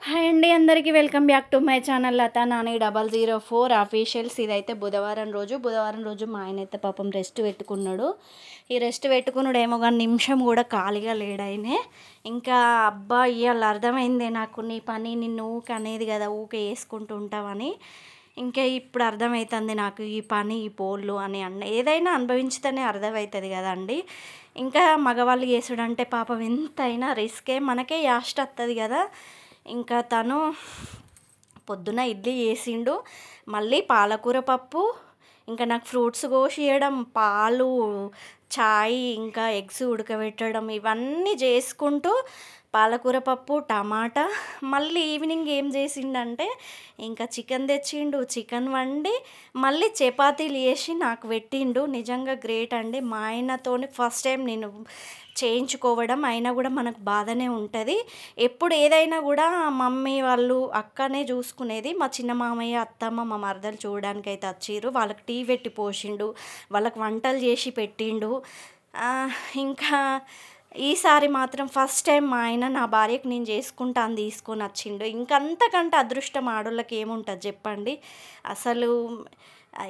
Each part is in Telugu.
హాయ్ అండి, అందరికీ welcome back to my channel Latha Nani 004 officials. ఇదైతే బుధవారం రోజు మా ఆయన అయితే పాపం రెస్ట్ పెట్టుకున్నాడు. ఈ రెస్ట్ పెట్టుకున్నాడు ఏమో కానీ నిమిషం కూడా ఖాళీగా లేడాయనే. ఇంకా అబ్బా ఇవాళ అర్థమైందే నాకు, నీ పని నిన్ను ఊకే అనేది కదా, ఊకే వేసుకుంటూ ఉంటావని. ఇంకా ఇప్పుడు అర్థమవుతుంది నాకు ఈ పని, ఈ పోళ్ళు అని ఏదైనా అనుభవించితేనే అర్థమవుతుంది కదండి. ఇంకా మగవాళ్ళు చేసుడంటే పాపం ఎంతైనా రిస్కే, మనకే యాస్ట్ వస్తుంది కదా. ఇంకా తను పొద్దున ఇడ్లీ చేసిండు, మళ్ళీ పాలకూర పప్పు, ఇంకా నాకు ఫ్రూట్స్ కోసియడం, పాలు, చాయ్, ఇంకా ఎగ్స్ ఉడకబెట్టడం, ఇవన్నీ చేసుకుంటూ పాలకూర పప్పు, టమాటా. మళ్ళీ ఈవినింగ్ ఏం చేసిండంటే ఇంకా చికెన్ తెచ్చిండు, చికెన్ వండి మళ్ళీ చపాతీలు వేసి నాకు పెట్టిండు. నిజంగా గ్రేట్ అండి. మా ఆయనతోని ఫస్ట్ టైం నేను చేయించుకోవడం, అయినా కూడా మనకు బాధనే ఉంటుంది. ఎప్పుడు ఏదైనా కూడా మమ్మీ వాళ్ళు, అక్కనే చూసుకునేది. మా చిన్న మామయ్య, అత్తమ్మ, మా మరదలు చూడడానికి అయితే వచ్చిర్రు. వాళ్ళకి టీ పెట్టి పోసిండు, వాళ్ళకి వంటలు చేసి పెట్టిండు. ఇంకా ఈసారి మాత్రం ఫస్ట్ టైం మా ఆయన నా భార్యకు నేను చేసుకుంటా అని తీసుకొని వచ్చిండు. ఇంకంతకంటే అదృష్టం ఆడోళ్ళకి ఏముంటుంది చెప్పండి. అసలు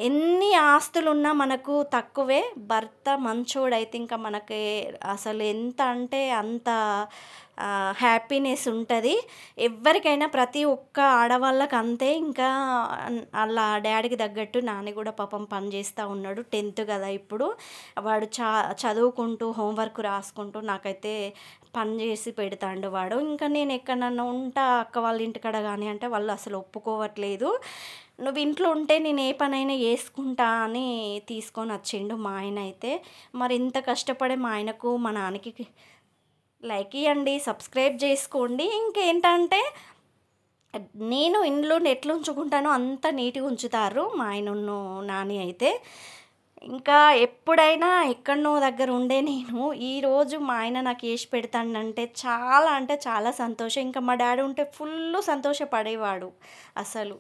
ఎన్ని ఆస్తులున్నా మనకు తక్కువే. భర్త మంచోడైతే ఇంకా మనకి అసలు ఎంత అంటే అంత హ్యాపీనెస్ ఉంటుంది ఎవరికైనా. ప్రతి ఒక్క ఆడవాళ్ళకి అంతే. ఇంకా అలా డాడీకి తగ్గట్టు నాని కూడా పాపం పని చేస్తూ ఉన్నాడు. 10th కదా ఇప్పుడు. వాడు చదువుకుంటూ హోంవర్క్ రాసుకుంటూ నాకైతే పని చేసి పెడతాడు వాడు. ఇంకా నేను ఎక్కడన్నా ఉంటా అక్క వాళ్ళ ఇంటికాడ కానీ అంటే వాళ్ళు అసలు ఒప్పుకోవట్లేదు. నువ్వు ఇంట్లో ఉంటే నేను ఏ పనైనా చేసుకుంటా అని తీసుకొని వచ్చిండు మా ఆయన అయితే. మరి ఇంత కష్టపడే మా ఆయనకు, మా నాన్నకి లైక్ ఇవ్వండి, సబ్స్క్రైబ్ చేసుకోండి. ఇంకేంటంటే నేను ఇంట్లో ఎట్లా ఉంచుకుంటానో అంత నీట్గా ఉంచుతారు మా ఆయనను నాని అయితే. ఇంకా ఎప్పుడైనా ఎక్కడనో దగ్గర ఉండే నేను ఈరోజు మా ఆయన నాకు వేసి పెడతానంటే చాలా అంటే చాలా సంతోషం. ఇంకా మా డాడీ ఉంటే ఫుల్ సంతోషపడేవాడు అసలు.